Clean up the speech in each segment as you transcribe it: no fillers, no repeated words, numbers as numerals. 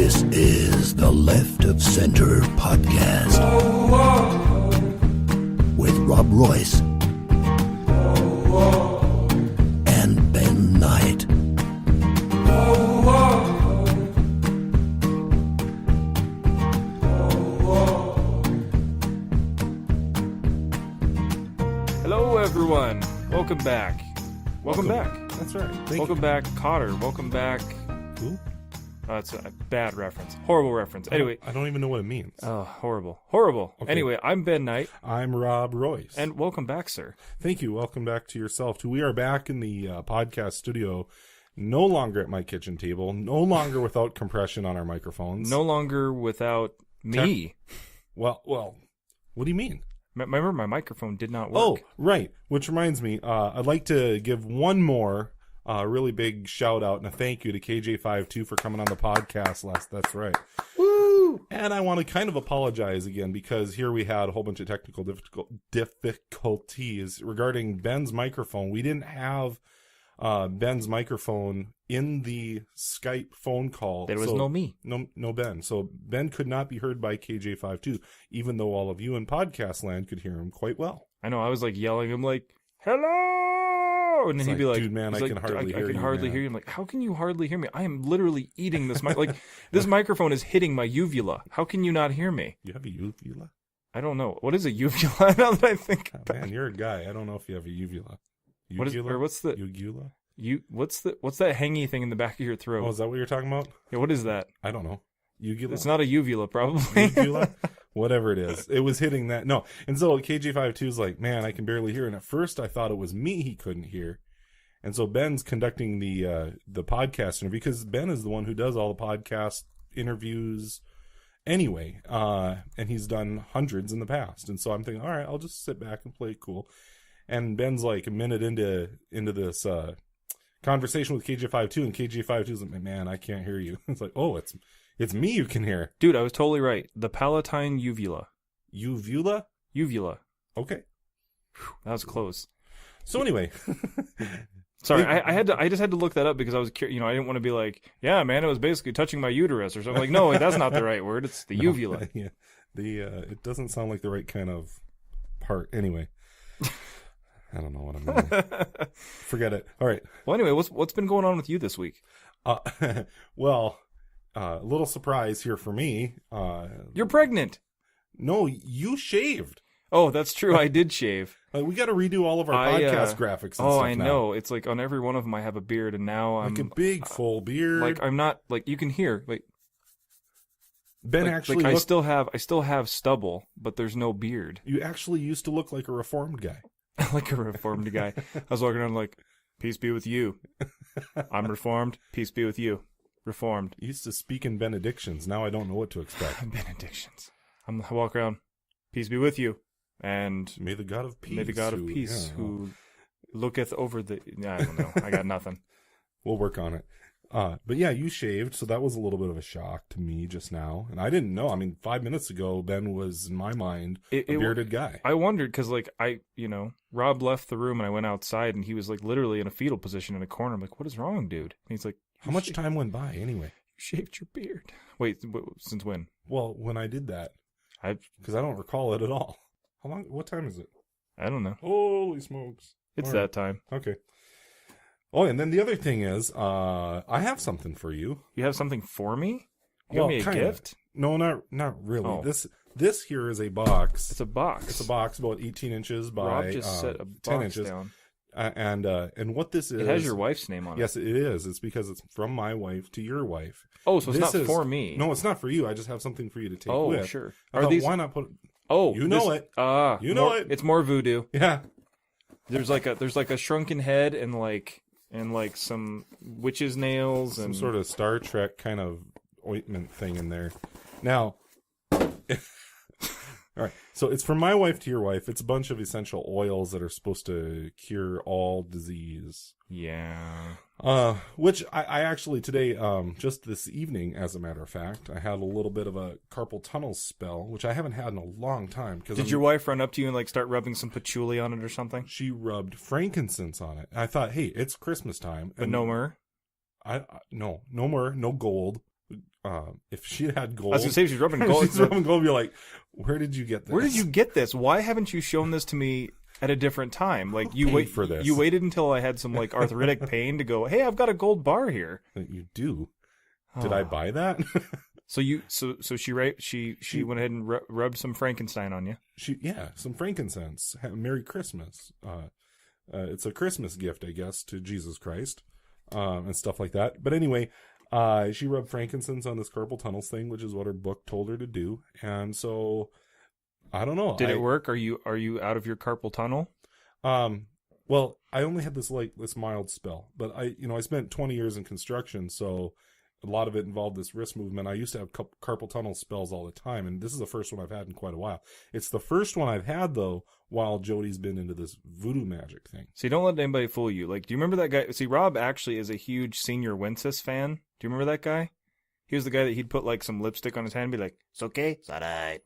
This is the Left of Center podcast with Rob Royce and Ben Knight. Hello, everyone. Welcome back. Welcome back. That's right. Welcome back, Cotter. Welcome back. Who? It's a bad reference. Horrible reference. Anyway. I don't even know what it means. Horrible. Horrible. Okay. Anyway, I'm Ben Knight. I'm Rob Royce. And welcome back, sir. Thank you. Welcome back to yourself, too. We are back in the podcast studio, no longer at my kitchen table, no longer without compression on our microphones. No longer without me. Well, what do you mean? Remember, my microphone did not work. Oh, right. Which reminds me, I'd like to give one more really big shout out and a thank you to KJ52 for coming on the podcast last. That's right. Woo! And I want to kind of apologize again because here we had a whole bunch of technical difficulties regarding Ben's microphone. We didn't have Ben's microphone in the Skype phone call. There was no me. No Ben. So Ben could not be heard by KJ52, even though all of you in podcast land could hear him quite well. I know. I was like yelling. I'm like, hello! And then he'd be like, dude, man, I can hardly hear you. I can hardly hear you. I'm like, how can you hardly hear me? I am literally eating this mic. Like, this microphone is hitting my uvula. How can you not hear me? You have a uvula? I don't know. What is a uvula? Now that I think back. Man, you're a guy. I don't know if you have a uvula. What's the uvula? What's that hangy thing in the back of your throat? Oh, is that what you're talking about? Yeah, what is that? I don't know. Uvula? It's not a uvula, probably. Uvula? Whatever it is. It was hitting that. No. And so KJ52 is like, man, I can barely hear. And at first I thought it was me he couldn't hear. And so Ben's conducting the podcast interview because Ben is the one who does all the podcast interviews anyway. And he's done hundreds in the past. And so I'm thinking, all right, I'll just sit back and play it cool. And Ben's like a minute into this conversation with KJ52, and KJ52 is like, man, I can't hear you. It's like, oh, it's me you can hear. Dude, I was totally right. The palatine uvula. Uvula? Uvula. Okay. Whew, that was close. So anyway. Sorry, I just had to look that up because I was curious. I didn't want to be like, yeah, man, it was basically touching my uterus or something. Like, no, that's not the right word. It's the uvula. Yeah. It doesn't sound like the right kind of part. Anyway. I don't know what I'm doing. Forget it. All right. Well, anyway, what's been going on with you this week? A little surprise here for me. You're pregnant. No, you shaved. Oh, that's true. I did shave. We got to redo all of our podcast graphics and stuff. Oh, I now. know. It's like on every one of them I have a beard, and now I'm like a big full beard. Like I'm not like you can hear like Ben actually. I still have stubble, but there's no beard. You actually used to look like a reformed guy. Like a reformed guy. I was walking around like, peace be with you. I'm reformed. Peace be with you. Reformed. You used to speak in benedictions. Now I don't know what to expect. Benedictions. I walk around, peace be with you. And may the God of peace. May the God of peace who looketh over the... I don't know. I got nothing. We'll work on it. But yeah, you shaved, so that was a little bit of a shock to me just now. And I didn't know. I mean, 5 minutes ago, Ben was, in my mind, a bearded guy. I wondered, because, like, Rob left the room and I went outside and he was, like, literally in a fetal position in a corner. I'm like, what is wrong, dude? And he's like... How much time went by, anyway? You shaved your beard. Wait, since when? Well, when I did that. Because I don't recall it at all. How long? What time is it? I don't know. Holy smokes. It's that time. Okay. Oh, and then the other thing is, I have something for you. You have something for me? You give me a gift? No, not really. Oh. This here is a box. It's a box. It's a box about 18 inches by Rob just set a 10 box inches. Down. And what this is... It has your wife's name on it. Yes, it is. It's because it's from my wife to your wife. Oh, so it's not for me. No, it's not for you. I just have something for you to take with. Oh, sure. Why not put... Oh, you know it. You know it. It's more voodoo. Yeah. There's like a shrunken head and some witch's nails and some sort of Star Trek kind of ointment thing in there. Now, all right. So it's from my wife to your wife. It's a bunch of essential oils that are supposed to cure all disease. Yeah. Which I actually today, just this evening, as a matter of fact, I had a little bit of a carpal tunnel spell, which I haven't had in a long time. Did your wife run up to you and like start rubbing some patchouli on it or something? She rubbed frankincense on it. I thought, hey, it's Christmas time. But no myrrh? No myrrh, no gold. if she had gold, I was gonna say if she's rubbing gold. she's rubbing gold, be like, where did you get this? Where did you get this? Why haven't you shown this to me at a different time? Like you Paid for this. You waited until I had some like arthritic pain to go, hey, I've got a gold bar here. You do. Did I buy that? So she went ahead and rubbed some Frankenstein on you. Some frankincense. Merry Christmas. It's a Christmas gift, I guess, to Jesus Christ, and stuff like that. But anyway, she rubbed frankincense on this carpal tunnels thing, which is what her book told her to do. And so, I don't know. Did it work? Are you out of your carpal tunnel? Well, I only had this mild spell, but I spent 20 years in construction, so a lot of it involved this wrist movement. I used to have carpal tunnel spells all the time, and this is the first one I've had in quite a while. It's the first one I've had, though, while Jody's been into this voodoo magic thing. See, don't let anybody fool you. Like, do you remember that guy? See, Rob actually is a huge Senior Wences fan. Do you remember that guy? He was the guy that he'd put, like, some lipstick on his hand and be like, it's okay, it's all right.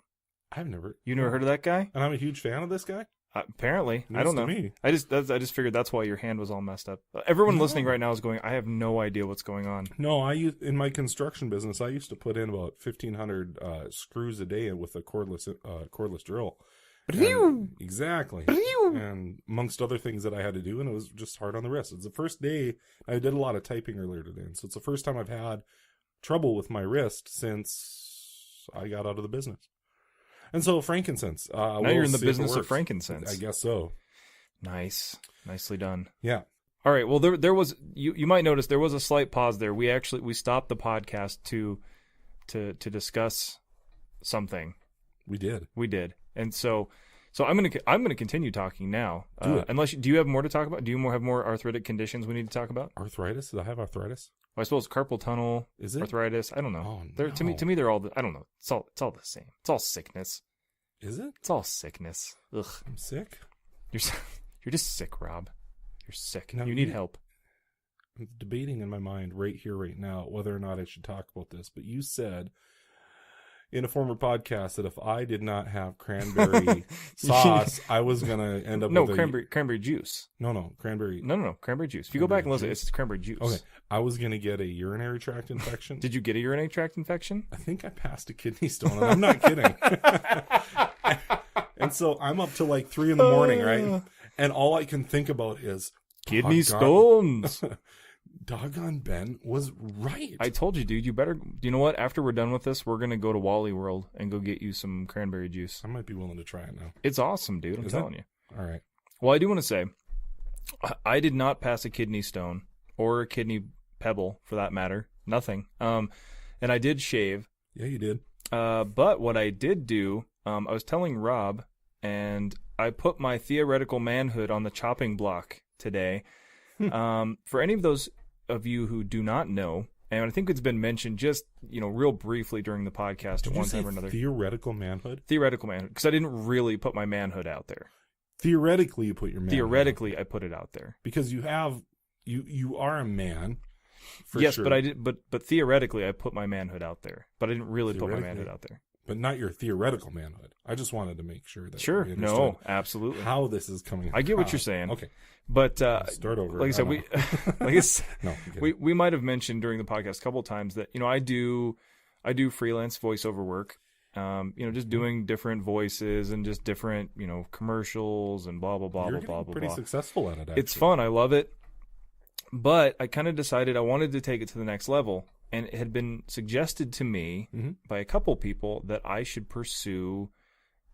You never heard of that guy? And I'm a huge fan of this guy? Apparently. News I don't to know. me. I just figured that's why your hand was all messed up. Everyone listening right now is going, I have no idea what's going on. No, in my construction business, I used to put in about 1,500 screws a day with a cordless drill. Exactly. And amongst other things that I had to do, and it was just hard on the wrist. It's the first day. I did a lot of typing earlier today, and so it's the first time I've had trouble with my wrist since I got out of the business. And so frankincense. Now you're in the business of frankincense. I guess so. Nice. Nicely done. Yeah. All right. Well, there was, you might notice there was a slight pause there. We stopped the podcast to discuss something. We did. And so I'm gonna continue talking now. Do it. Unless do you have more to talk about? Do you have more arthritic conditions we need to talk about? Arthritis? Did I have arthritis? Well, I suppose carpal tunnel, is it arthritis? I don't know. Oh, no. To me, they're all. I don't know. It's all the same. It's all sickness. Is it? It's all sickness. Ugh. I'm sick. You're just sick, Rob. You're sick. No, you need help. I'm debating in my mind right here, right now, whether or not I should talk about this. But you said in a former podcast that if I did not have cranberry sauce, I was gonna end up with cranberry juice. No, cranberry. No, cranberry juice. If you go back and listen, it's cranberry juice. Okay, I was gonna get a urinary tract infection. Did you get a urinary tract infection? I think I passed a kidney stone, and I'm not kidding. And so I'm up till like 3 a.m, right? And all I can think about is kidney stones. Doggone Ben was right. I told you, dude. You better. You know what? After we're done with this, we're gonna go to Wally World and go get you some cranberry juice. I might be willing to try it now. It's awesome, dude. I'm telling you. All right. Well, I do want to say, I did not pass a kidney stone or a kidney pebble, for that matter. Nothing. And I did shave. Yeah, you did. But what I did do, I was telling Rob, and I put my theoretical manhood on the chopping block today. For any of those of you who do not know, and I think it's been mentioned just, real briefly during the podcast at one time or another. Theoretical manhood? Theoretical manhood, because I didn't really put my manhood out there. Theoretically, you put your manhood Theoretically, I put it out there. Because you are a man, for yes, sure. but theoretically, I put my manhood out there. But I didn't really put my manhood out there. But not your theoretical manhood. I just wanted to make sure that sure, we no, absolutely. How this is coming. I get what you're saying. Okay, but start over. Like I said, we might have mentioned during the podcast a couple of times that I do freelance voiceover work. Just doing different voices and just different commercials and blah blah blah You're blah blah. Pretty successful at it. Actually. It's fun. I love it. But I kind of decided I wanted to take it to the next level. And it had been suggested to me by a couple people that I should pursue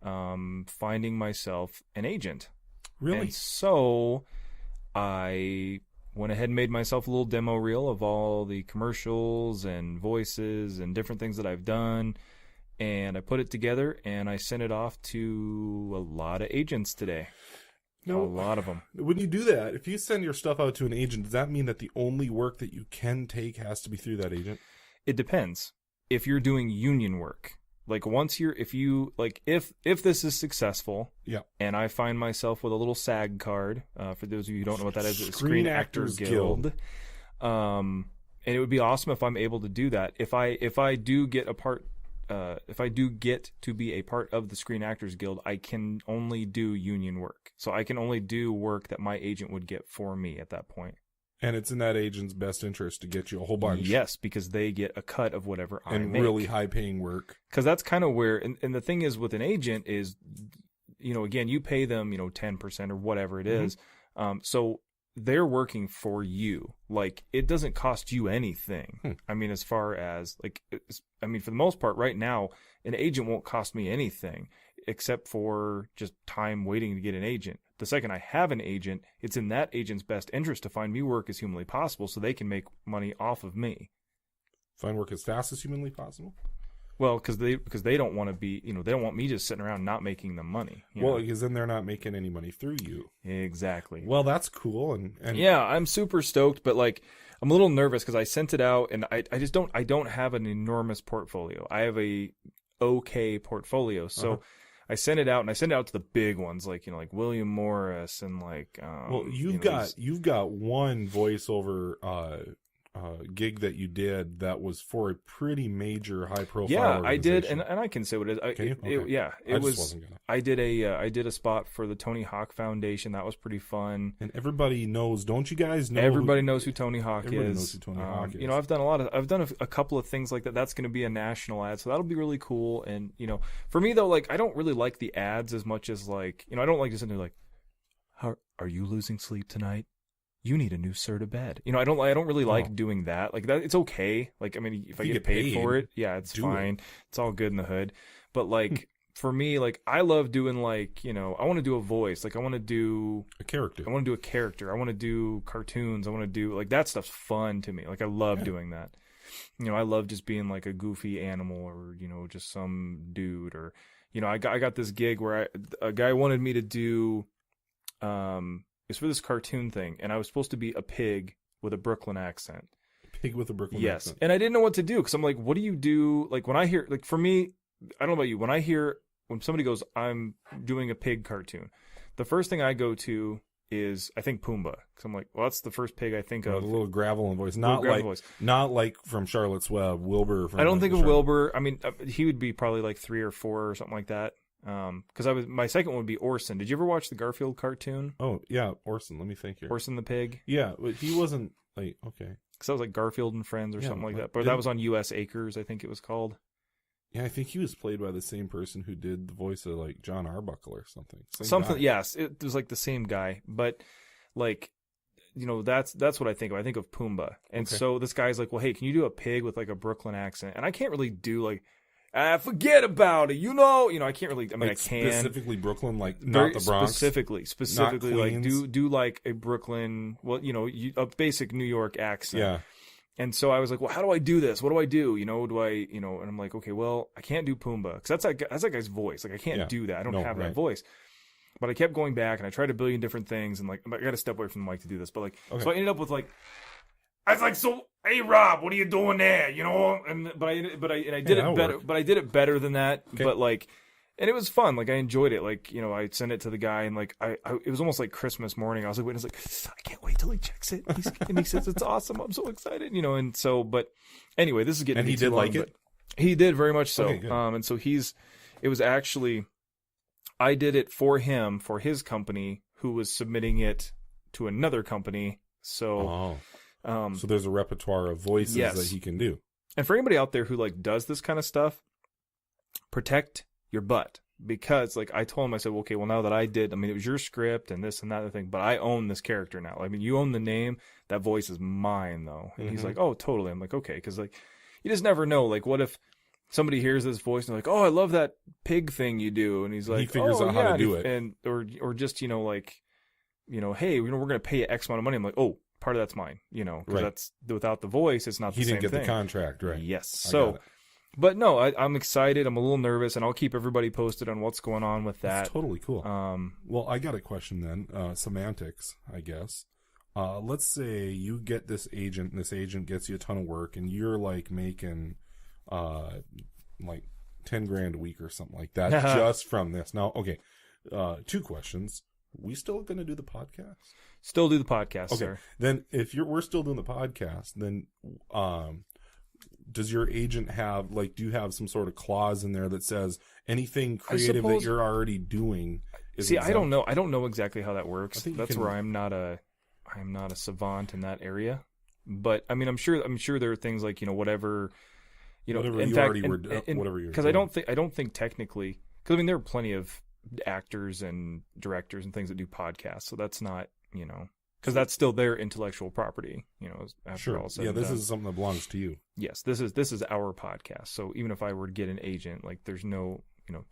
finding myself an agent. Really? And so I went ahead and made myself a little demo reel of all the commercials and voices and different things that I've done. And I put it together and I sent it off to a lot of agents today. No, a lot of them. When you do that, if you send your stuff out to an agent, does that mean that the only work that you can take has to be through that agent? It depends. If you're doing union work, like if this is successful, yeah, and I find myself with a little SAG card, for those of you who don't know what that is, it's Screen Actors Guild. And it would be awesome if I'm able to do that. If I do get a part. If I do get to be a part of the Screen Actors Guild, I can only do union work. So I can only do work that my agent would get for me at that point. And it's in that agent's best interest to get you a whole bunch. Yes, because they get a cut of whatever I and make. really high-paying work. Because that's kind of where, and the thing is with an agent is, again, you pay them, 10% or whatever it is. So they're working for you. Like, it doesn't cost you anything. I mean, as far as, like, for the most part, right now, an agent won't cost me anything except for just time waiting to get an agent. The second I have an agent, it's in that agent's best interest to find me work as humanly possible so they can make money off of me. Find work as fast as humanly possible? Well, because they don't want to be, they don't want me just sitting around not making them money. Because then they're not making any money through you. Exactly. Well, that's cool. And yeah, I'm super stoked, but like, I'm a little nervous because I sent it out and I don't have an enormous portfolio. I have a okay portfolio. So I sent it out and I sent it out to the big ones, like, like William Morris and like, you've got one voiceover, gig that you did that was for a pretty major high profile I did, and I can say what it is. Can you? Okay. It was. I did a spot for the Tony Hawk Foundation. That was pretty fun. And everybody knows, don't you guys know? Everybody knows who Tony Hawk is. Everybody knows who Tony Hawk is. I've done a couple of things like that. That's going to be a national ad, so that'll be really cool. And for me though, like, I don't really like the ads as much as like, I don't like just sitting there like, how are you losing sleep tonight? You need a new Serta bed. I don't really like doing that. Like, that, it's okay. Like, I mean, if I get paid for it, yeah, it's fine. It's all good in the hood. But like, for me, like, I love doing like, I want to do a voice. Like, I want to do a character. I want to do a character. I want to do cartoons. I want to do like, that stuff's fun to me. Like, I love doing that. I love just being like a goofy animal or, just some dude or, I got this gig where a guy wanted me to do, it's for this cartoon thing, and I was supposed to be a pig with a Brooklyn accent. Pig with a Brooklyn accent. Yes, and I didn't know what to do because I'm like, what do you do? Like, when I hear, like, for me, I don't know about you, when somebody goes, I'm doing a pig cartoon, the first thing I go to is, I think Pumbaa, because I'm like, well, that's the first pig I think of. A little gravel and voice, not like from Charlotte's Web, Wilbur. I don't think of Wilbur. I mean, he would be probably like 3 or 4 or something like that. Because my second one would be Orson. Did you ever watch the Garfield cartoon? Oh yeah, Orson. Let me think here. Orson the pig. Yeah, but he wasn't like okay. Because that was like Garfield and Friends or something like that. But that was on U.S. Acres, I think it was called. Yeah, I think he was played by the same person who did the voice of like John Arbuckle or something. Yes, it was like the same guy. But like, that's what I think of. I think of Pumbaa. And so this guy's like, well, hey, can you do a pig with like a Brooklyn accent? And I can't really do like, forget about it. I can't really. I mean, like, I can specifically Brooklyn, like not the Bronx. Specifically, like do like a Brooklyn. Well, a basic New York accent. Yeah. And so I was like, well, how do I do this? What do I do? Do I, and I'm like, okay, well, I can't do Pumbaa because that's that guy's voice. Like, I can't do that. I don't have that voice. But I kept going back and I tried a billion different things and like I got to step away from the mic to do this. But like, so I ended up with like. I was like, so, hey Rob, what are you doing there? But I did it better. But I did it better than that. Okay. But like, and it was fun. Like, I enjoyed it. Like, I sent it to the guy, and like, it was almost like Christmas morning. I was like, waiting. I was like, I can't wait till he checks it. And he says it's awesome. I'm so excited. And so, but anyway, this is getting. And he did like it. He did very much so. Okay, and so it was actually, I did it for him for his company, who was submitting it to another company. So. Oh. So there's a repertoire of voices that he can do. And for anybody out there who like does this kind of stuff, protect your butt. Because like I told him, I said, well, okay, well now that it was your script and this and that other thing, but I own this character now. I mean, you own the name. That voice is mine though. And he's like, oh, totally. I'm like, okay. Because like, you just never know. Like, what if somebody hears this voice and they're like, oh, I love that pig thing you do. And he's like, he figures out how to do it. And, or just, like, hey, we're going to pay you X amount of money. I'm like, oh, part of that's mine, because that's without the voice, it's not the same thing. He didn't get the contract, right? Yes. So, but no, I'm excited. I'm a little nervous, and I'll keep everybody posted on what's going on with that. That's totally cool. Well, I got a question then. Semantics, I guess. Let's say you get this agent, and this agent gets you a ton of work, and you're like making, like $10,000 a week or something like that just from this. Now, okay, 2 questions. We still going to do the podcast? Still do the podcast, okay. Sir. Then if we're still doing the podcast, then does your agent have, like, do you have some sort of clause in there that says anything creative that you're already doing is exempt? I don't know exactly how that works. That's where I'm not a I'm not a savant in that area, but I mean, I'm sure there are things like, whatever, whatever in you fact, already were, whatever you're because doing. I don't think technically, because I mean, there are plenty of actors and directors and things that do podcasts, so that's not, because that's still their intellectual property, after all said and this done. is something that belongs to you. Yes, this is our podcast. So even if I were to get an agent, like there's no,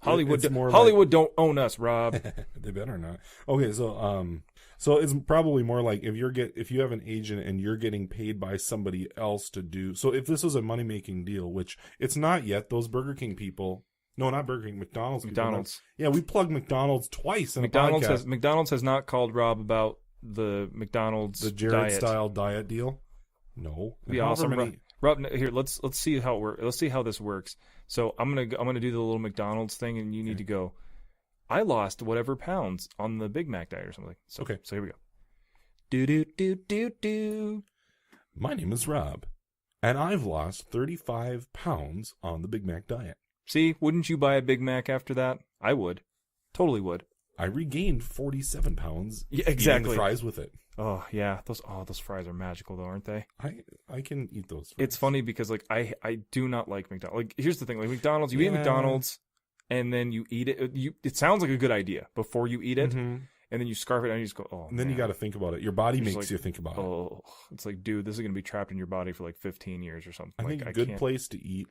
Hollywood don't own us, Rob. They better not. Okay, so it's probably more like if you have an agent and you're getting paid by somebody else to do. So if this was a money making deal, which it's not yet, those Burger King people. No, not Burger King. McDonald's. Yeah, we plugged McDonald's twice in a podcast. McDonald's has not called Rob about the McDonald's Jared style diet deal. No, be awesome. Rob, here let's see how it works. Let's see how this works. So I'm gonna do the little McDonald's thing, and you need to go. I lost whatever pounds on the Big Mac diet or something. So, okay, so here we go. Do. My name is Rob, and I've lost 35 pounds on the Big Mac diet. See, wouldn't you buy a Big Mac after that? I would. Totally would. I regained 47 pounds. Yeah, exactly. Eating the fries with it. Oh yeah, those fries are magical though, aren't they? I can eat those fries. It's funny because like I do not like McDonald's. Like here's the thing, like McDonald's, you eat McDonald's and then you eat it. It sounds like a good idea before you eat it, and then you scarf it and you just go, oh. And then you got to think about it. Your body makes you think about it. Oh, it's like, dude, this is gonna be trapped in your body for like 15 years or something. I think a good place to eat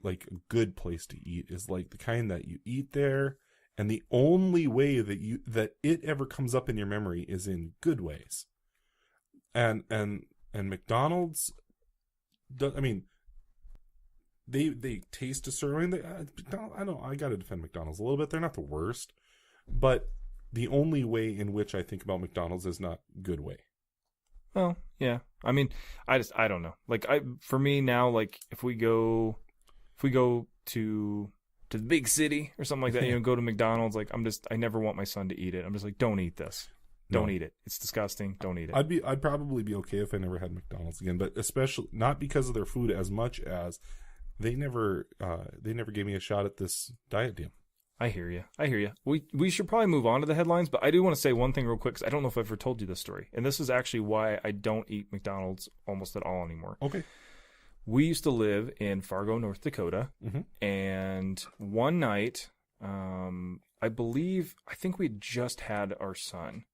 is like the kind that you eat there. And the only way that it ever comes up in your memory is in good ways. And McDonald's, I mean, they taste a certain way. I got to defend McDonald's a little bit. They're not the worst, but the only way in which I think about McDonald's is not good way. Well, yeah. I mean, I don't know. Like for me now, like if we go to the big city or something like that, go to McDonald's, like I never want my son to eat it. I'm just like, don't eat this. Don't eat it. It's disgusting. Don't eat it. I'd probably be okay if I never had McDonald's again, but especially not because of their food as much as they never gave me a shot at this diet deal. I hear you. We should probably move on to the headlines, but I do want to say one thing real quick, because I don't know if I've ever told you this story. And this is actually why I don't eat McDonald's almost at all anymore. Okay. We used to live in Fargo, North Dakota, and one night, I think we had just had our son,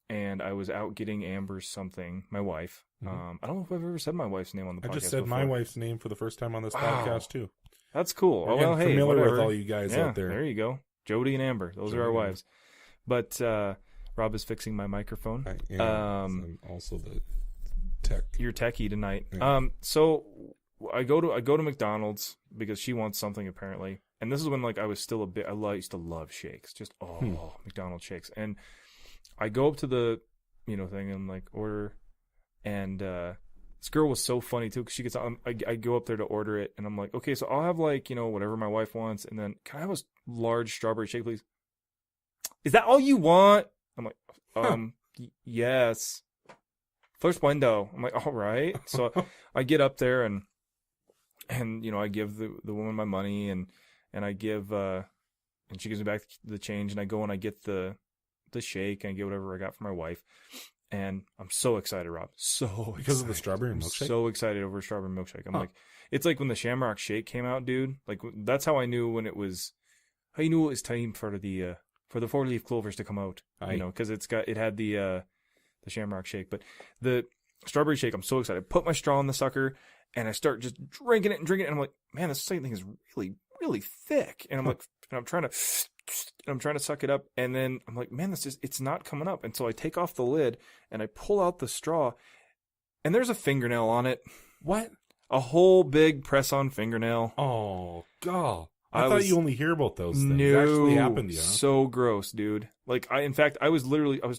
and I was out getting Amber something, my wife. I don't know if I've ever said my wife's name on the podcast. I just said before. My wife's name for the first time on this podcast, too. That's cool. We're well, hey, familiar whatever. with all you guys out there. There you go. Jody and Amber. Those are our wives. But Rob is fixing my microphone. I am. I'm also the tech. You're techie tonight. Yeah. So I go to McDonald's because she wants something apparently, and this is when like I was still I used to love shakes, just McDonald's shakes, and I go up to the thing and like order, and this girl was so funny too because she gets I go up there to order it, and I'm like, okay, so I'll have like whatever my wife wants, and then can I have a large strawberry shake, please? Is that all you want? I'm like, yes. First window. I'm like, all right. So I get up there and I give the woman my money and I give and she gives me back the change, and I go and I get the shake and I get whatever I got for my wife, and I'm so excited, Rob. Because of the strawberry milkshake. So excited over a strawberry milkshake. I'm like, it's like when the Shamrock Shake came out, dude. Like that's how I knew when it was. How you knew it was time for the 4-leaf clovers to come out. Because it had the Shamrock Shake, but the strawberry shake, I'm so excited. I put my straw in the sucker and I start just drinking it, and I'm like, man, this thing is really, really thick. And I'm like, and I'm trying to suck it up, and then I'm like, man, it's not coming up. And so I take off the lid and I pull out the straw, and there's a fingernail on it. What? A whole big press-on fingernail. Oh God. I thought you only hear about those things. It actually happened to you. Huh? So gross, dude. Like I was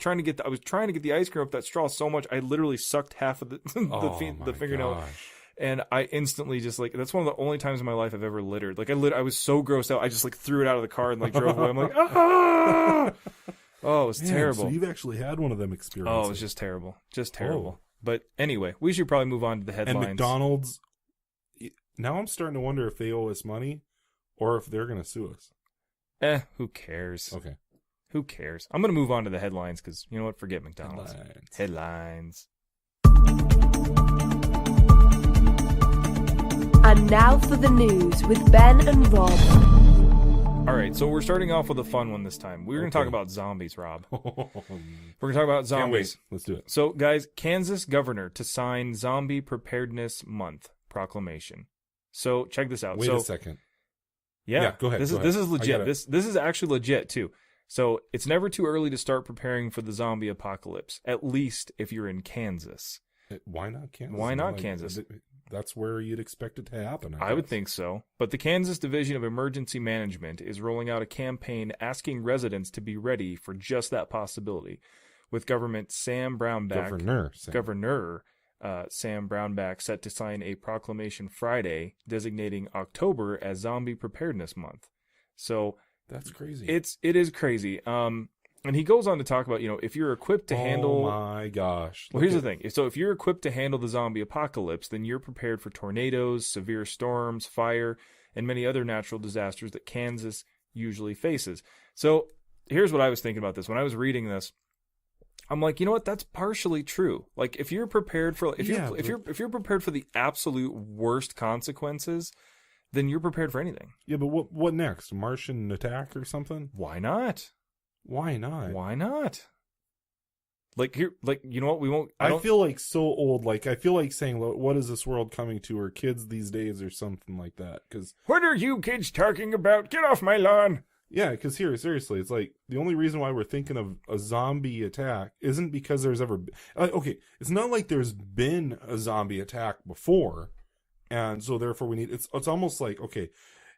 trying to get the ice cream up that straw so much I literally sucked half of the fingernail, and I instantly just like, that's one of the only times in my life I've ever littered. Like I was so grossed out, I just like threw it out of the car and like drove away. I'm like, ah! Oh, it was terrible. So you've actually had one of them experiences. Oh, it was just terrible, Oh. But anyway, we should probably move on to the headlines. And McDonald's. Now I'm starting to wonder if they owe us money or if they're going to sue us. Who cares? Okay. Who cares? I'm going to move on to the headlines because, you know what? Forget McDonald's. Headlines. And now for the news with Ben and Rob. All right, so we're starting off with a fun one this time. We're going to talk about zombies, Rob. We're going to talk about zombies. Can't wait. Let's do it. So, guys, Kansas governor to sign Zombie Preparedness Month proclamation. So, check this out. Wait a second. Yeah, go ahead. This is legit. This is actually legit too. So, it's never too early to start preparing for the zombie apocalypse. At least if you're in Kansas. Why not Kansas? Why not Kansas? That's where you'd expect it to happen. I would think so. But the Kansas Division of Emergency Management is rolling out a campaign asking residents to be ready for just that possibility. With Governor Sam Brownback set to sign a proclamation Friday designating October as Zombie Preparedness Month. So that's crazy. It is crazy. And he goes on to talk about, if you're equipped to handle... Oh, my gosh. Well, here's the thing. So if you're equipped to handle the zombie apocalypse, then you're prepared for tornadoes, severe storms, fire, and many other natural disasters that Kansas usually faces. So here's what I was thinking about this. When I was reading this, I'm like, you know what? That's partially true. Like, if you're prepared for... If you're prepared for the absolute worst consequences, then you're prepared for anything. Yeah, but what next? Martian attack or something? Why not? Why not? Why not? Like, here, like, you know what? We won't. I feel like so old. Like, I feel like saying, "What is this world coming to?" Or kids these days, or something like that. Because what are you kids talking about? Get off my lawn! Yeah, because seriously, it's like the only reason why we're thinking of a zombie attack isn't because there's ever been, okay. It's not like there's been a zombie attack before, and so therefore we need. It's almost like, okay,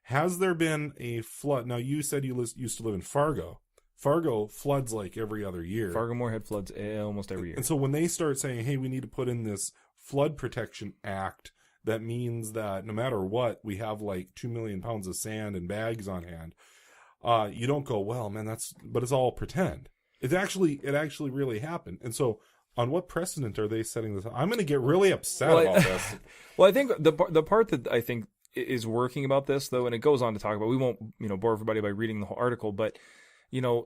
has there been a flood? Now you said you used to live in Fargo. Fargo floods like every other year. Fargo-Moorhead floods almost every year. And so when they start saying, hey, we need to put in this flood protection act, that means that no matter what, we have like 2 million pounds of sand and bags on hand. You don't go, well, man, but it's all pretend. It actually really happened. And so on what precedent are they setting this up? I'm going to get really upset about this. Well, I think the part that I think is working about this, though, and it goes on to talk about, we won't, bore everybody by reading the whole article, but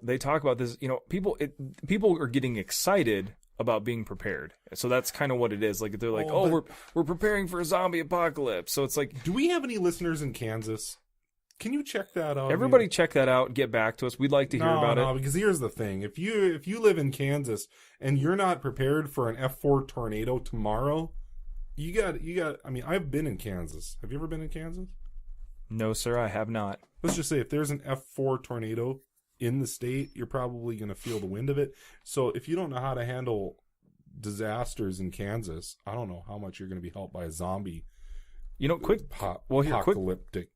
they talk about this, people are getting excited about being prepared. So that's kind of what it is. Like, they're like, we're preparing for a zombie apocalypse. So it's like, do we have any listeners in Kansas? Can you check that out? Everybody check that out. Get back to us. We'd like to hear about it. No, because here's the thing. If you live in Kansas and you're not prepared for an F4 tornado tomorrow, you got, I mean, I've been in Kansas. Have you ever been in Kansas? No, sir, I have not. Let's just say if there's an F4 tornado in the state, you're probably going to feel the wind of it. So if you don't know how to handle disasters in Kansas, I don't know how much you're going to be helped by a zombie. Apocalyptic.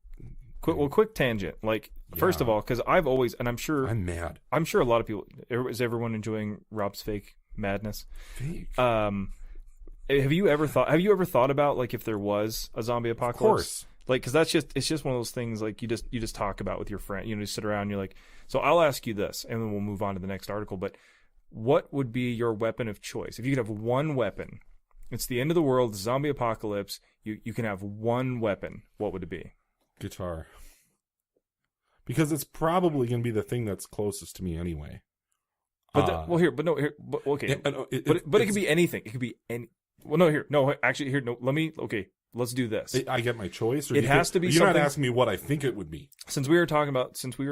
Quick tangent. Like, first of all, because I've always, and I'm mad. I'm sure a lot of people, is everyone enjoying Rob's fake madness? Fake. Have you ever thought about, like, if there was a zombie apocalypse? Of course. Like, because it's just one of those things, like, you just talk about with your friend. You sit around and you're like, so I'll ask you this, and then we'll move on to the next article. But what would be your weapon of choice? If you could have one weapon, it's the end of the world, zombie apocalypse, you can have one weapon, what would it be? Guitar. Because it's probably going to be the thing that's closest to me anyway. But it could be anything. It could be any. Well, let's do this. I get my choice. Or it has to be. You're not asking me what I think it would be. Since we were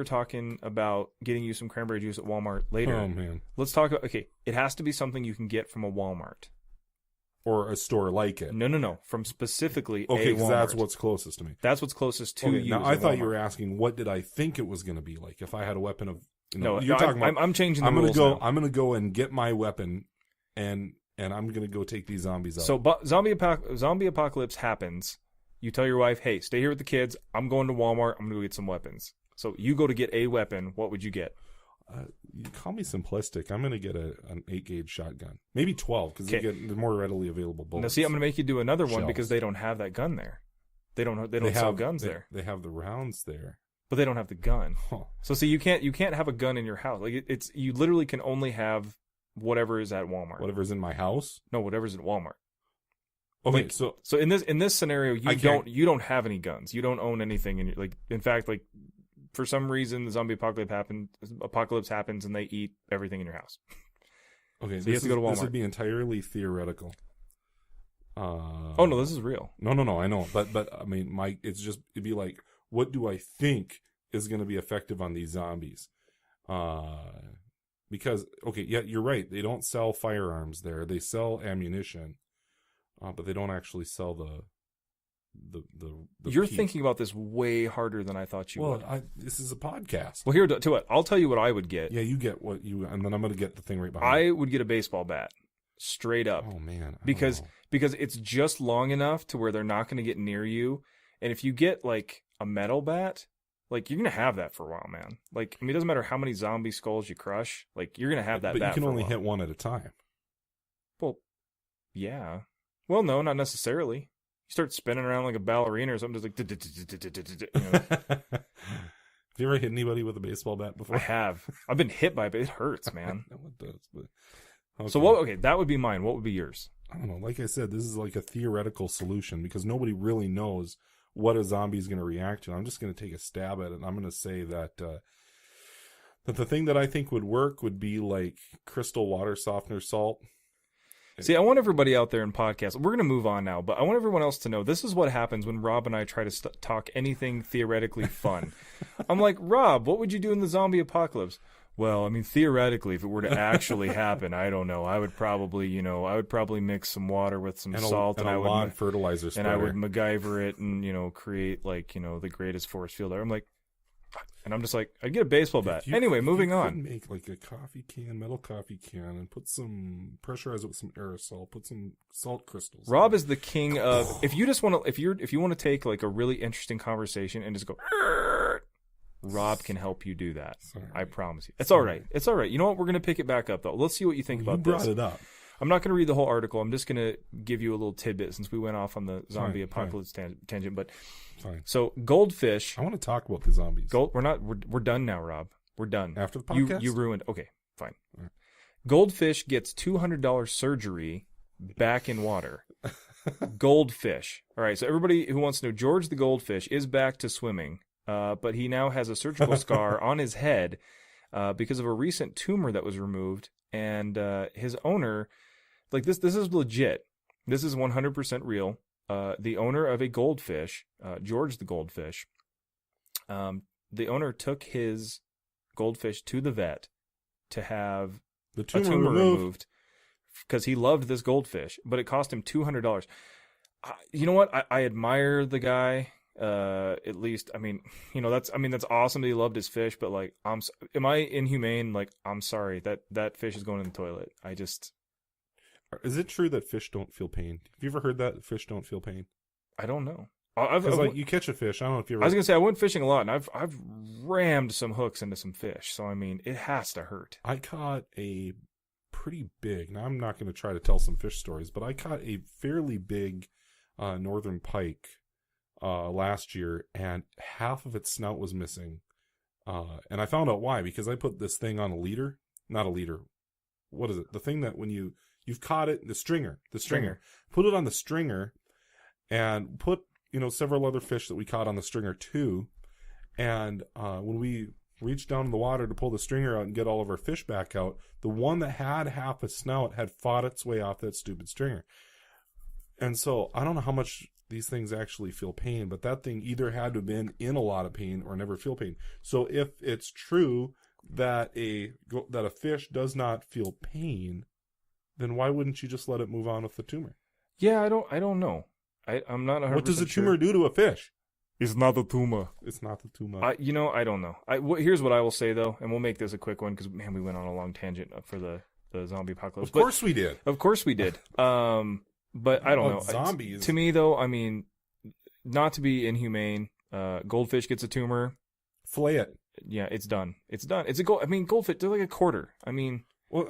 talking about getting you some cranberry juice at Walmart later. Oh man. Let's talk about. Okay, it has to be something you can get from a Walmart. Or a store like it. No. From specifically a Walmart. Okay, because that's what's closest to me. That's what's closest to you. Now, I thought you were asking, what did I think it was going to be like if I had a weapon of... you're talking about... I'm changing the rules now. I'm going to go and get my weapon, and I'm going to go take these zombies out. So zombie apocalypse happens. You tell your wife, hey, stay here with the kids. I'm going to Walmart. I'm going to go get some weapons. So you go to get a weapon. What would you get? You call me simplistic. I'm going to get an 8-gauge shotgun. Maybe 12, because they're more readily available bullets. Now, see, I'm going to make you do another one because they don't have that gun there. They don't sell guns there. They have the rounds there. But they don't have the gun. Huh. So see, you can't have a gun in your house. Like you literally can only have whatever is at Walmart. Whatever's in my house? No, whatever's at Walmart. Okay, like, so in this scenario, you don't have any guns. You don't own anything in fact, like, for some reason the zombie apocalypse happens and they eat everything in your house. Okay, so you have to go to Walmart. This would be entirely theoretical. Oh no, this is real. No, I know, but I mean, it'd be like, what do I think is going to be effective on these zombies? Because okay, yeah, you're right. They don't sell firearms there. They sell ammunition, but they don't actually sell the You're peat. thinking about this way harder than I thought you would. This is a podcast. Well, here to what I'll tell you what I would get. Yeah, you get what you, and then I'm going to get the thing right behind. I would get a baseball bat, straight up. Oh man, because it's just long enough to where they're not going to get near you, and if you get like a metal bat, like you're going to have that for a while, man. Like, I mean, it doesn't matter how many zombie skulls you crush, like you're going to have that. But bat you can for a only while. hit one at a time. Well, yeah. Well, no, not necessarily. You start spinning around like a ballerina or something, just like. You know? Have you ever hit anybody with a baseball bat before? I have. I've been hit by it, but it hurts, man. No, it does. But okay. So what? Okay, that would be mine. What would be yours? I don't know. Like I said, this is like a theoretical solution because nobody really knows what a zombie is going to react to. I'm just going to take a stab at it, and I'm going to say that that the thing that I think would work would be like crystal water softener salt. See, I want everybody out there in podcasts, we're going to move on now, but I want everyone else to know this is what happens when Rob and I try to talk anything theoretically fun. I'm like, Rob, what would you do in the zombie apocalypse? Well, I mean, theoretically, if it were to actually happen, I don't know. I would probably mix some water with some salt and I would lawn fertilizer spreader. And I would MacGyver it and, create like, the greatest force field. I'm like, and I'm just like, I'd get a baseball bat. Anyway, moving on. Make like a metal coffee can, and pressurize it with some aerosol, put some salt crystals. Rob is the king of, if you want to take like a really interesting conversation and just go, Rob can help you do that. Sorry. I promise you. It's all right. It's all right. You know what? We're going to pick it back up though. Let's see what you think about this. You brought it up. I'm not going to read the whole article. I'm just going to give you a little tidbit since we went off on the zombie apocalypse tangent. But fine. So goldfish. I want to talk about the zombies. We're done now, Rob. We're done. After the podcast? You ruined. Okay, fine. Right. Goldfish gets $200 surgery back in water. Goldfish. All right. So everybody who wants to know, George the goldfish is back to swimming, but he now has a surgical scar on his head because of a recent tumor that was removed, and his owner. Like this is legit. This is 100% real. The owner of a goldfish, George the goldfish, the owner took his goldfish to the vet to have the tumor removed because he loved this goldfish, but it cost him $200. You know what? I admire the guy. At least, I mean, that's awesome that he loved his fish, but like, am I inhumane? Like, I'm sorry that fish is going in the toilet. Is it true that fish don't feel pain? Have you ever heard that fish don't feel pain? I don't know. You catch a fish. I don't know if you ever. I was gonna say I went fishing a lot, and I've rammed some hooks into some fish. So I mean, it has to hurt. I caught a pretty big. Now I'm not going to try to tell some fish stories, but I caught a fairly big northern pike last year, and half of its snout was missing. And I found out why, because I put this thing on a leader, not a leader. What is it? The thing that when you've caught it, the stringer. Put it on the stringer, and put several other fish that we caught on the stringer too. And when we reached down in the water to pull the stringer out and get all of our fish back out, the one that had half a snout had fought its way off that stupid stringer. And so I don't know how much these things actually feel pain, but that thing either had to have been in a lot of pain or never feel pain. So if it's true that a fish does not feel pain, then why wouldn't you just let it move on with the tumor? Yeah, I don't know. I'm not 100% What does a tumor do to a fish? It's not a tumor. It's not the tumor. I don't know. Here's what I will say though, and we'll make this a quick one because man, we went on a long tangent for the zombie apocalypse. Of course we did. Of course we did. But I don't know. Zombies. To me though, I mean, not to be inhumane, goldfish gets a tumor. Flay it. Yeah, it's done. It's done. Goldfish, they're like a quarter. I mean, well,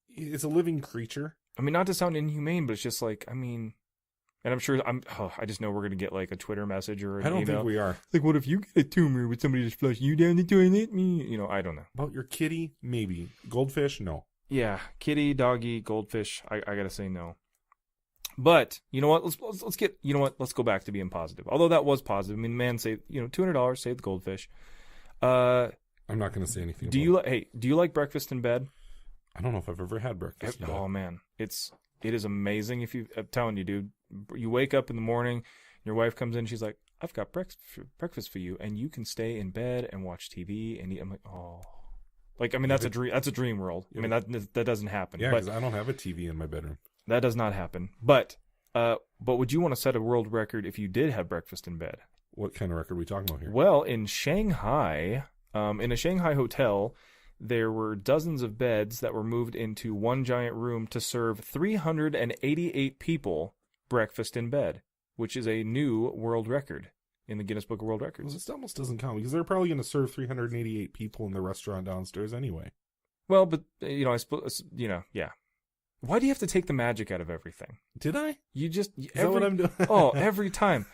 it's a living creature. I mean, not to sound inhumane, but it's just like, I mean, and I'm sure I just know we're gonna get like a Twitter message or an email. I don't think we are. Like, what if you get a tumor? Would somebody just flush you down the toilet? I don't know. About your kitty, maybe. Goldfish, no. Yeah, kitty, doggy, goldfish. I gotta say no. But you know what? Let's get. You know what? Let's go back to being positive. Although that was positive. I mean, man, saved $200, saved the goldfish. I'm not going to say anything. Do you like breakfast in bed? I don't know if I've ever had breakfast. Oh man, it is amazing. I'm telling you, dude. You wake up in the morning, your wife comes in, she's like, "I've got breakfast for you, and you can stay in bed and watch TV and eat." I'm like, oh, like I mean that's a dream. That's a dream world. I mean that doesn't happen. Yeah, because I don't have a TV in my bedroom. That does not happen. But would you want to set a world record if you did have breakfast in bed? What kind of record are we talking about here? Well, in Shanghai, in a Shanghai hotel, there were dozens of beds that were moved into one giant room to serve 388 people breakfast in bed, which is a new world record in the Guinness Book of World Records. Well, this almost doesn't count because they're probably going to serve 388 people in the restaurant downstairs anyway. Well, but I suppose yeah. Why do you have to take the magic out of everything? Did I? Is that what I'm doing? Every time.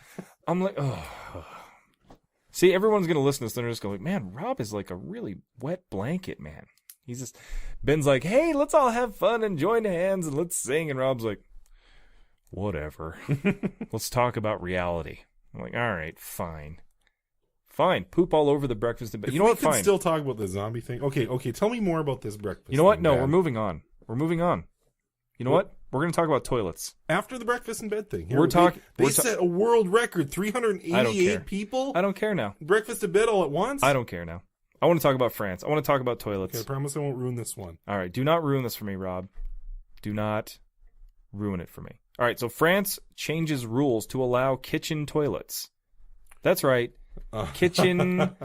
I'm like, oh. See, everyone's going to listen to this and they're just going, man, Rob is like a really wet blanket, man. Ben's like, hey, let's all have fun and join hands and let's sing. And Rob's like, whatever. Let's talk about reality. I'm like, all right, fine. Fine. Poop all over the breakfast. But you know what? We can fine. still talk about the zombie thing. Okay. Tell me more about this breakfast. You know what? thing, No, Dad. we're moving on. You know what? We're going to talk about toilets. After the breakfast in bed thing. They set a world record, 388 people? I don't care now. Breakfast in bed all at once? I don't care now. I want to talk about France. I want to talk about toilets. Okay, I promise I won't ruin this one. All right. Do not ruin this for me, Rob. Do not ruin it for me. All right. So France changes rules to allow kitchen toilets. That's right. Kitchen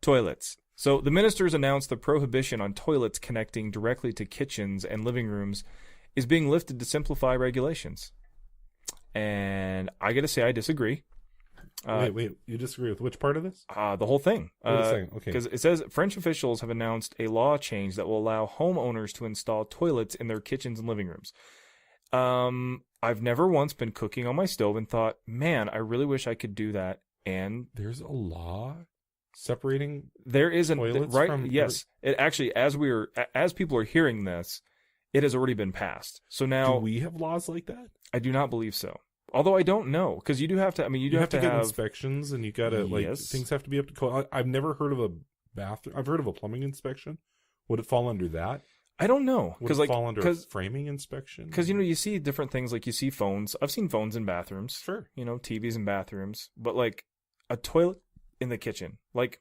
toilets. So the ministers announced the prohibition on toilets connecting directly to kitchens and living rooms is being lifted to simplify regulations. And I got to say, I disagree. Wait. You disagree with which part of this? The whole thing. Wait a second. Okay. Because it says French officials have announced a law change that will allow homeowners to install toilets in their kitchens and living rooms. I've never once been cooking on my stove and thought, man, I really wish I could do that. And there's a law separating there is toilets right from... Yes. It actually, as people are hearing this, it has already been passed. So now, do we have laws like that? I do not believe so. Although I don't know, because you do have to. I mean, you do have to get have inspections, and you got to Yes. things have to be up to code. I've never heard of a bathroom. I've heard of a plumbing inspection. Would it fall under that? I don't know, Would it fall under a framing inspection? Because you see different things. Like you see phones. I've seen phones in bathrooms. Sure. TVs in bathrooms, but like a toilet in the kitchen, like.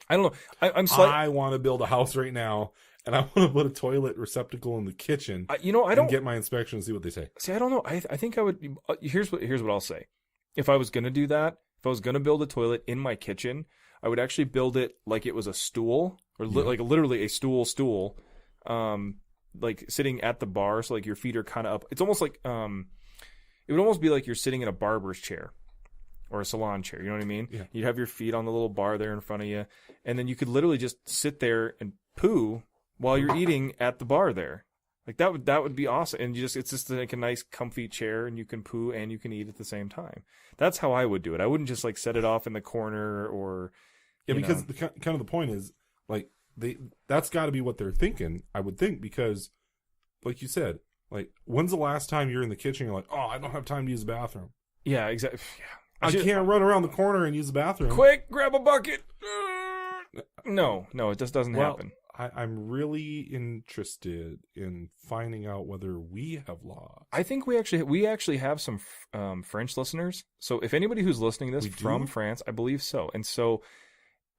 I don't know. I want to build a house right now, and I want to put a toilet receptacle in the kitchen. I don't get my inspection and see what they say. See, I don't know. I think I would. Here's what I'll say. If I was gonna do that, if I was gonna build a toilet in my kitchen, I would actually build it like it was a stool, or like literally a stool, like sitting at the bar, so like your feet are kind of up. It's almost like it would almost be like you're sitting in a barber's chair. Or a salon chair, you know what I mean? Yeah. You'd have your feet on the little bar there in front of you, and then you could literally just sit there and poo while you're eating at the bar there. Like that would be awesome. And it's just like a nice comfy chair, and you can poo and you can eat at the same time. That's how I would do it. I wouldn't just like set it off in the corner or because kind of the point is like that's got to be what they're thinking. I would think because, like you said, like when's the last time you're in the kitchen? You're like, oh, I don't have time to use the bathroom. Yeah, exactly. Yeah. I can't run around the corner and use the bathroom. Quick, grab a bucket. No, it just doesn't happen. I'm really interested in finding out whether we have laws. I think we actually have some French listeners. So if anybody who's listening to this from France, I believe so. And so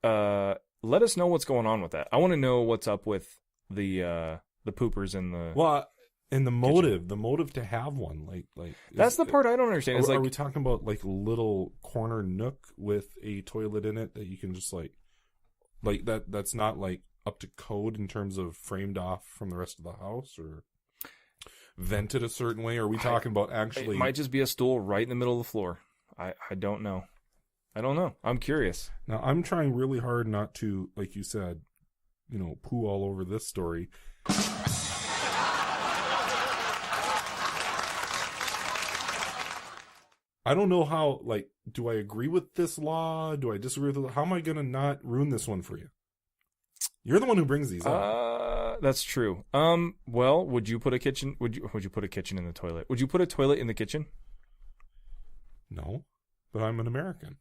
let us know what's going on with that. I want to know what's up with the poopers in the and the motive to have one, like that's the part I don't understand. Are we talking about like a little corner nook with a toilet in it that you can just like that's not like up to code in terms of framed off from the rest of the house or vented a certain way? Or are we talking about actually? It might just be a stool right in the middle of the floor. I don't know. I'm curious. Now I'm trying really hard not to, like you said, poo all over this story. I don't know how, do I agree with this law? Do I disagree with it? How am I going to not ruin this one for you? You're the one who brings these up. That's true. Well, would you put a kitchen in the toilet? Would you put a toilet in the kitchen? No, but I'm an American.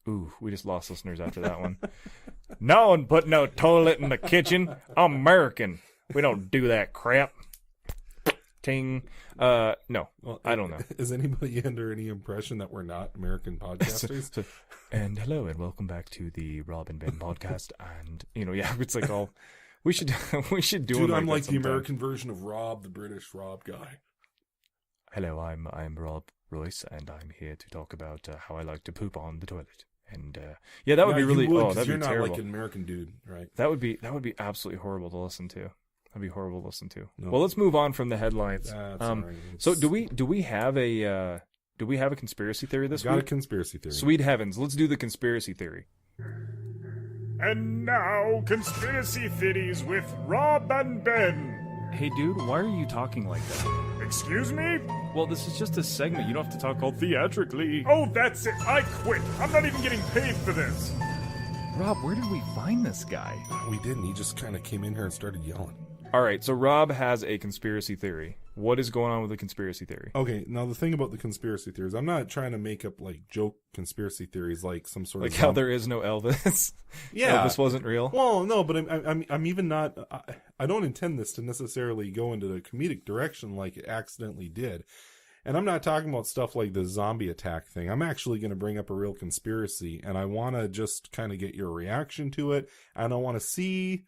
Ooh, we just lost listeners after that one. No one put no toilet in the kitchen. I'm American. We don't do that crap. Ting. No, Well, I don't know. Is anybody under any impression that we're not American podcasters? And hello and welcome back to the Rob and Ben podcast. And yeah, it's like all we should do. Dude, I'm that like the sometime. American version of Rob, the British Rob guy. Hello, I'm Rob Royce, and I'm here to talk about how I like to poop on the toilet. And yeah, that would be really. That'd you're be not terrible. like an American dude, right? That would be absolutely horrible to listen to. That'd be horrible to listen to. No. Well, let's move on from the headlines. That's all right. So do we have a conspiracy theory this Got week? a conspiracy theory. Sweet heavens, let's do the conspiracy theory. And now, Conspiracy Theories with Rob and Ben. Hey, dude, why are you talking like that? Excuse me? Well, this is just a segment. You don't have to talk all theatrically. Oh, that's it. I quit. I'm not even getting paid for this. Rob, where did we find this guy? We didn't. He just kind of came in here and started yelling. All right, so Rob has a conspiracy theory. What is going on with the conspiracy theory? Okay, now the thing about the conspiracy theories, I'm not trying to make up like joke conspiracy theories like some sort Like of how there is no Elvis. Yeah. Elvis wasn't real. Well, no, but I'm even not. I don't intend this to necessarily go into the comedic direction like it accidentally did, and I'm not talking about stuff like the zombie attack thing. I'm actually going to bring up a real conspiracy, and I want to just kind of get your reaction to it, and I want to see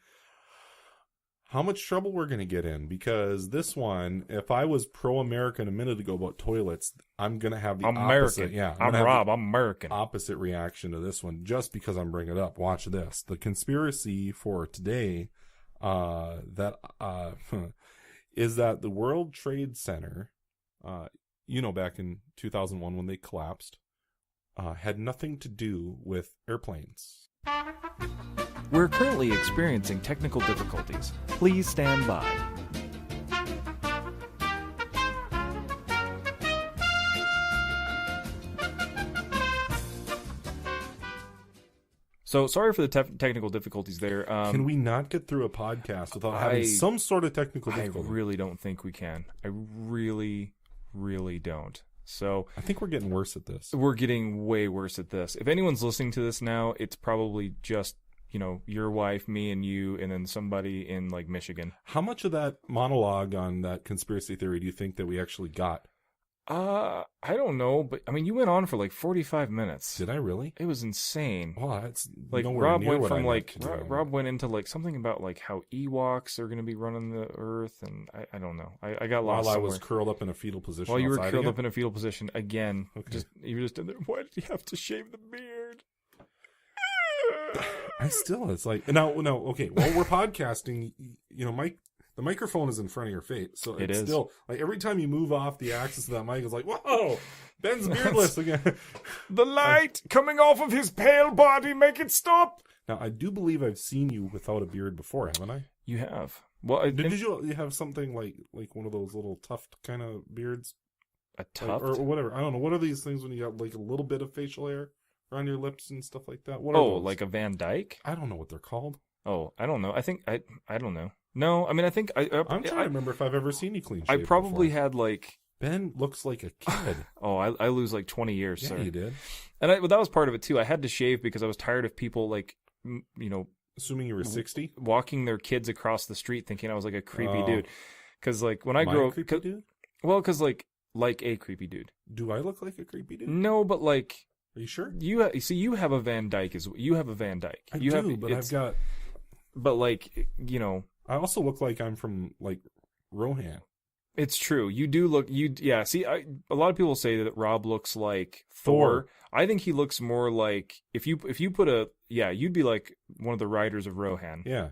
how much trouble we're going to get in, because this one, if I was pro-American a minute ago about toilets, I'm going to have the American. opposite. Yeah, I'm Rob. I'm American. opposite reaction to this one just because I'm bringing it up. Watch this. The conspiracy for today is that the World Trade Center, back in 2001 when they collapsed, had nothing to do with airplanes. We're currently experiencing technical difficulties. Please stand by. So sorry for the technical difficulties there. Can we not get through a podcast without having some sort of technical I difficulty? really don't think we can. I really, really don't. So I think we're getting worse at this. we're getting way worse at this. If anyone's listening to this now, it's probably just, your wife, me and you, and then somebody in like Michigan. How much of that monologue on that conspiracy theory do you think that we actually got? I don't know, but I mean, you went on for like 45 minutes. Did I really? It was insane. Well, that's Like nowhere Rob near went what from I like meant to do. Rob went into like something about like how Ewoks are going to be running the earth, and I don't know. I got lost While I somewhere. was curled up in a fetal position. While you were outside curled again? up in a fetal position again. Okay. You were just in there. Why did you have to shave the beard? It's like no, okay. While we're podcasting, the microphone is in front of your face, so It it's is. still like every time you move off the axis of that mic, it's like, whoa, Ben's beardless again. The light coming off of his pale body, make it stop. Now, I do believe I've seen you without a beard before, haven't I? You have. Well, Did you have something like one of those little tuft kind of beards? a Like, tuft? or whatever. I don't know. What are these things when you got like a little bit of facial hair around your lips and stuff like that? What are those? Like a Van Dyke? I don't know what they're called. Oh, I don't know. I think I don't know. No, I mean I think I'm trying to remember if I've ever seen you clean I shaved probably before. had like Ben looks like a kid. I lose like 20 years, Yeah, sir. you did. And but that was part of it too. I had to shave because I was tired of people like Assuming you were 60. walking their kids across the street thinking I was like a creepy Oh. dude. Because like when I Am grew a creepy dude? because like a creepy dude. Do I look like a creepy dude? No, but like Are you sure? you see, you have a Van Dyke you have a Van Dyke. I You do, have, but I've got. But like I also look like I'm from like Rohan. it's true. You do look. Yeah. See, a lot of people say that Rob looks like Thor. I think he looks more like if you put you'd be like one of the riders of Rohan. Yeah,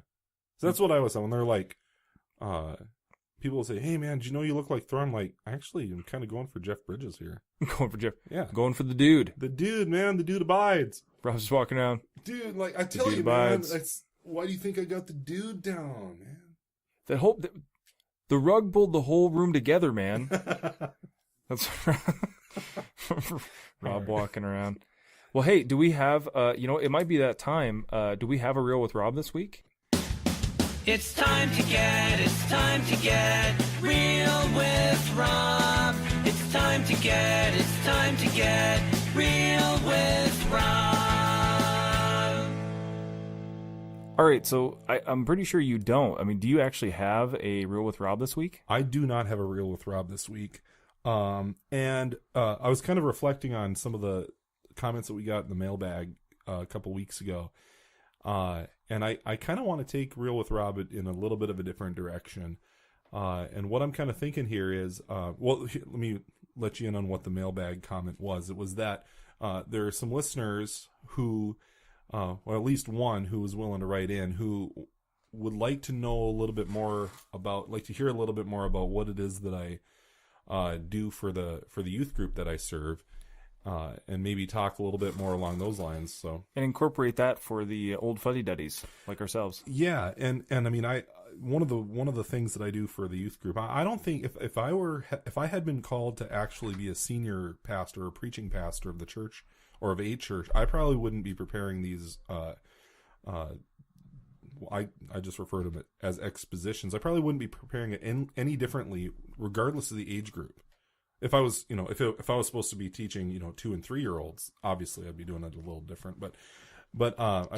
so that's what I was saying. When they're like, people will say, "Hey man, do you know you look like Thor?" I'm like, actually, I'm kind of going for Jeff Bridges here. Going for Jeff. Yeah, Going for the dude. the dude, man, the dude abides. Rob's just walking around. Dude, like I tell dude you, man, abides. that's why do you think I got the dude down, man? That whole the rug pulled the whole room together, man. That's Rob walking around. Well, hey, do we have? It might be that time. Do we have a reel with Rob this week? It's time to get real with Rob. It's time to get real with Rob. All right, so I'm pretty sure you don't. I mean, do you actually have a Reel with Rob this week? I do not have a Reel with Rob this week. And I was kind of reflecting on some of the comments that we got in the mailbag a couple weeks ago. And I kind of want to take Reel with Rob in a little bit of a different direction. And what I'm kind of thinking here is, let me let you in on what the mailbag comment was. It was that there are some listeners who, or at least one who was willing to write in, who would like to know a little bit more about, like to hear a little bit more about what it is that I do for the youth group that I serve, and maybe talk a little bit more along those lines. So And incorporate that for the old fuddy-duddies like ourselves. yeah, and I mean, one of the things that I do for the youth group, I don't think if I had been called to actually be a senior pastor or preaching pastor of the church or of a church, I probably wouldn't be preparing these. I just refer to them as expositions. I probably wouldn't be preparing it any differently, regardless of the age group. If I was, if I was supposed to be teaching, 2 and 3 year olds, obviously I'd be doing it a little different. But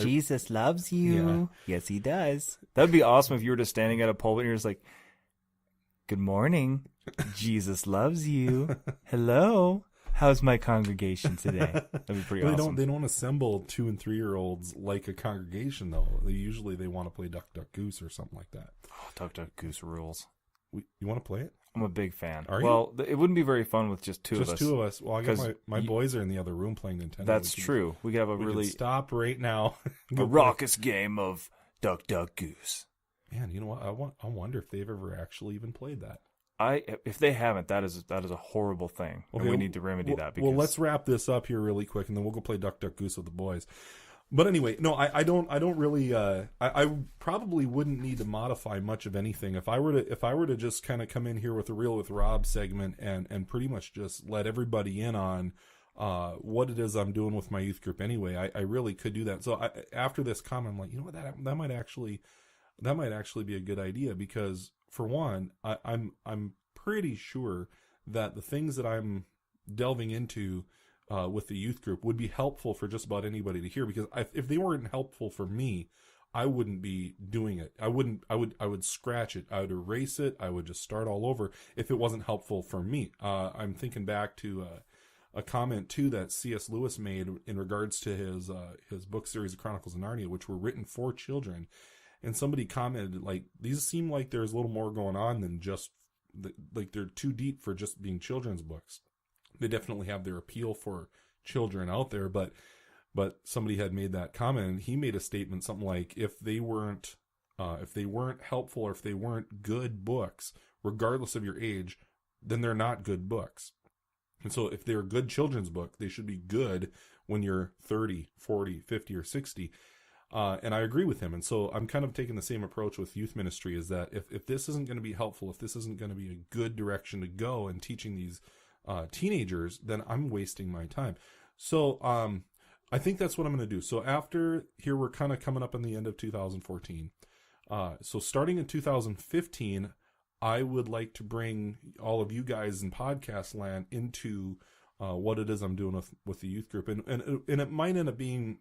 Jesus loves you. Yeah. Yes, he does. That would be awesome if you were just standing at a pulpit and you're just like, "Good morning. Jesus loves you. Hello. How's my congregation today?" That'd be pretty awesome. They don't assemble 2 and 3 year olds like a congregation though. They want to play Duck Duck Goose or something like that. Oh, Duck Duck Goose rules. You want to play it? I'm a big fan. Are you? Well, it wouldn't be very fun with just two of us. Just two of us. Well, I guess 'Cause my boys are in the other room playing Nintendo. That's true. We could have We really could stop right now. a raucous game of Duck Duck Goose. Man, you know what? I wonder if they've ever actually even played that. If they haven't, that is a horrible thing. Okay, and we need to remedy that. Because... Well, let's wrap this up here really quick, and then we'll go play Duck Duck Goose with the boys. But anyway, no, I don't really. I probably wouldn't need to modify much of anything if I were to just kind of come in here with a Reel with Rob segment and pretty much just let everybody in on what it is I'm doing with my youth group. Anyway, I really could do that. So after this comment, I'm like, you know what, that might actually be a good idea, because for one, I'm pretty sure that the things that I'm delving into with the youth group would be helpful for just about anybody to hear, because if they weren't helpful for me, I wouldn't be doing it. I would scratch it. I would erase it. I would just start all over if it wasn't helpful for me. I'm thinking back to a comment too that C.S. Lewis made in regards to his book series of Chronicles of Narnia, which were written for children. And somebody commented, like, these seem like there's a little more going on than just, like, they're too deep for just being children's books. They definitely have their appeal for children out there, but somebody had made that comment, and he made a statement, something like, if they weren't helpful, or if they weren't good books, regardless of your age, then they're not good books. And so if they're a good children's book, they should be good when you're 30, 40, 50, or 60. And I agree with him. And so I'm kind of taking the same approach with youth ministry, is that if this isn't going to be helpful, if this isn't going to be a good direction to go in teaching these teenagers, then I'm wasting my time. So I think that's what I'm going to do. So after here, we're kind of coming up on the end of 2014. So starting in 2015, I would like to bring all of you guys in podcast land into what it is I'm doing with the youth group. And it might end up being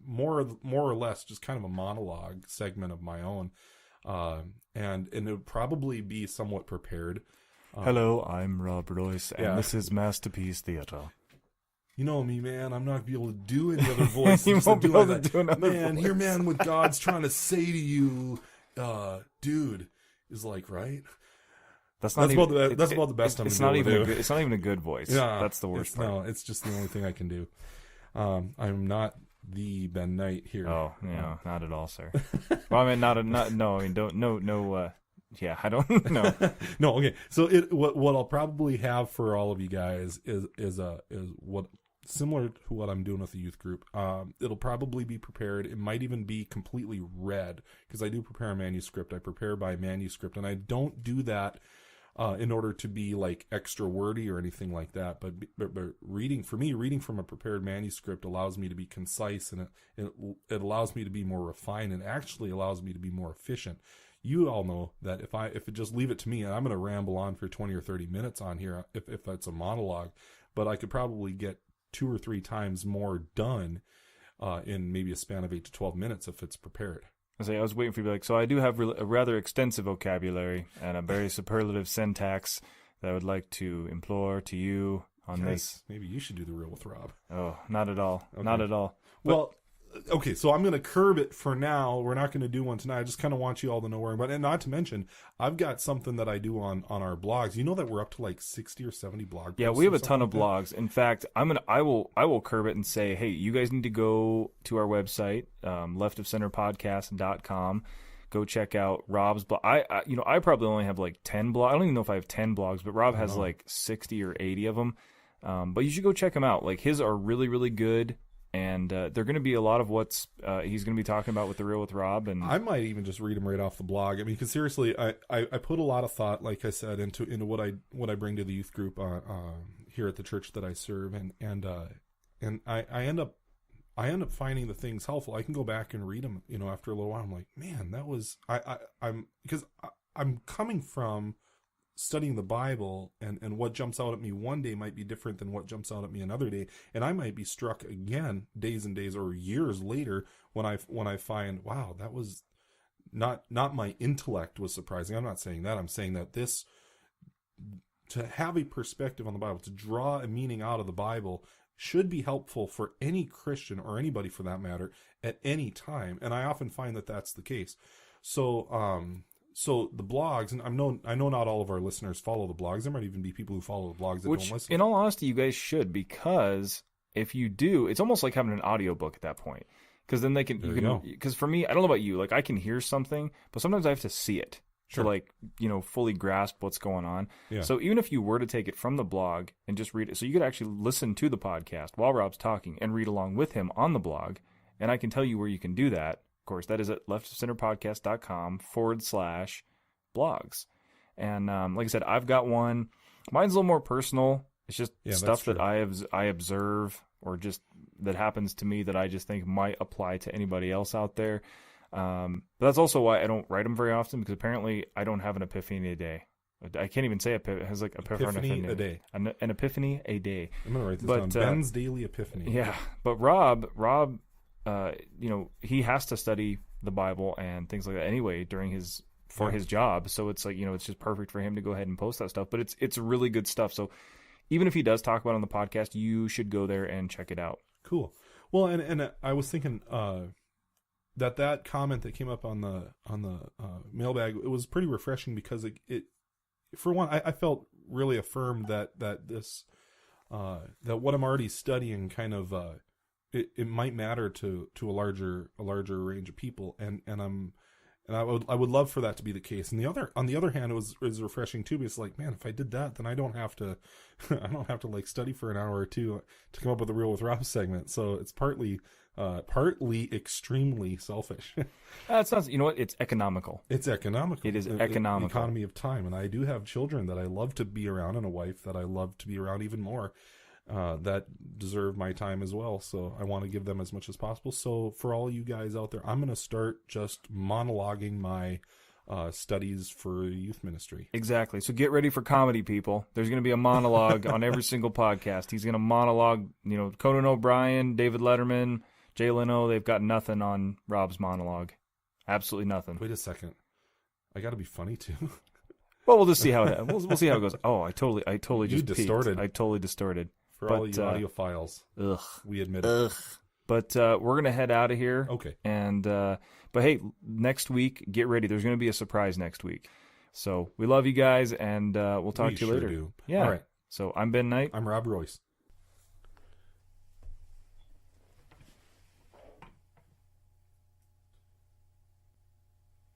more or less just kind of a monologue segment of my own. And it would probably be somewhat prepared. Hello, I'm Rob Royce, and yeah. this is Masterpiece Theater. You know me, man. I'm not going to be able to do any other voice. You won't be able to do another man, voice. Here, man, what God's trying to say to you, dude, is like, right? That's about the best I'm It's gonna not be even able to do. it's not even a good voice. Yeah, That's the worst part. No, it's just the only thing I can do. I'm not the Ben Knight here. Oh, yeah, not at all, sir. Well, I mean, no, I mean, yeah, I don't know. No, okay. So what I'll probably have for all of you guys is what similar to what I'm doing with the youth group. It'll probably be prepared. It might even be completely read, because I do prepare a manuscript. I prepare by manuscript, and I don't do that in order to be like extra wordy or anything like that. But reading from a prepared manuscript allows me to be concise, and it allows me to be more refined, and actually allows me to be more efficient. You all know that if it just leave it to me, and I'm going to ramble on for 20 or 30 minutes on here, if that's a monologue, but I could probably get 2 or 3 times more done in maybe a span of 8 to 12 minutes if it's prepared. I was waiting for you to be like, so I do have a rather extensive vocabulary and a very superlative syntax that I would like to implore to you on this. Maybe you should do the Real with Rob. Oh, not at all. Okay. Not at all. Well, okay, so I'm going to curb it for now. We're not going to do one tonight. I just kind of want you all to know where I'm at. And not to mention, I've got something that I do on our blogs. You know that we're up to like 60 or 70 blog posts. Yeah, we have a or ton of something like blogs. In fact, I will curb it and say, hey, you guys need to go to our website, leftofcenterpodcast.com. Go check out Rob's blog. I probably only have like 10 blogs. I don't even know if I have 10 blogs, but Rob has like 60 or 80 of them. But you should go check them out. Like his are really, really good. And they're going to be a lot of what's he's going to be talking about with The Real with Rob. And I might even just read them right off the blog. I mean, because seriously, I put a lot of thought, like I said, into what I bring to the youth group here at the church that I serve, and I end up finding the things helpful. I can go back and read them, after a little while. I'm like, man, that was I'm coming from studying the Bible, and what jumps out at me one day might be different than what jumps out at me another day, and I might be struck again days and days or years later when I find, wow, that was not my intellect was surprising. I'm not saying that. I'm saying that this, to have a perspective on the Bible, to draw a meaning out of the Bible, should be helpful for any Christian or anybody for that matter at any time, and I often find that that's the case. So the blogs, and I know not all of our listeners follow the blogs. There might even be people who follow the blogs that don't listen. In all honesty, you guys should, because if you do, it's almost like having an audiobook at that point. Because then they can, because for me, I don't know about you, like I can hear something, but sometimes I have to see it to fully grasp what's going on. Yeah. So even if you were to take it from the blog and just read it, so you could actually listen to the podcast while Rob's talking and read along with him on the blog. And I can tell you where you can do that. Of course, that is at leftofcenterpodcast.com/blogs. And like I said, I've got one. Mine's a little more personal. It's just stuff that I observe or just that happens to me that I just think might apply to anybody else out there. But that's also why I don't write them very often, because apparently I don't have an epiphany a day. I can't even say it has like epiphany a day. An epiphany a day. I'm going to write this down. Ben's Daily Epiphany. Yeah, but Rob, he has to study the Bible and things like that anyway for his job. So it's like, it's just perfect for him to go ahead and post that stuff. But it's really good stuff. So even if he does talk about it on the podcast, you should go there and check it out. Cool. Well, and I was thinking that comment that came up on the mailbag, it was pretty refreshing, because it for one, I felt really affirmed that this that what I'm already studying kind of it might matter to a larger range of people, and I would love for that to be the case. And on the other hand, it was refreshing too, because like, man, if I did that, then I don't have to like study for an hour or two to come up with a Real with Rob segment. So it's partly extremely selfish. It's not. You know what? It's economical. It's economical. It is economical. Economy of time. And I do have children that I love to be around, and a wife that I love to be around even more. That deserve my time as well. So I want to give them as much as possible. So for all you guys out there, I'm going to start just monologuing my studies for youth ministry. Exactly. So get ready for comedy, people. There's going to be a monologue on every single podcast. He's going to monologue, Conan O'Brien, David Letterman, Jay Leno. They've got nothing on Rob's monologue. Absolutely nothing. Wait a second. I got to be funny too. Well, we'll just see how we'll see how it goes. Oh, I totally just distorted. Peaked. I totally distorted. For all you audiophiles, we admit it. But we're gonna head out of here. Okay. And but hey, next week, get ready. There's gonna be a surprise next week. So we love you guys, and we'll talk to you later. Do. Yeah. All right. So I'm Ben Knight. I'm Rob Royce.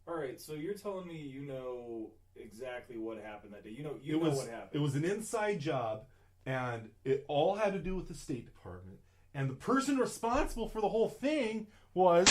All right. So you're telling me you know exactly what happened that day. You know what happened. It was an inside job. And it all had to do with the State Department. And the person responsible for the whole thing was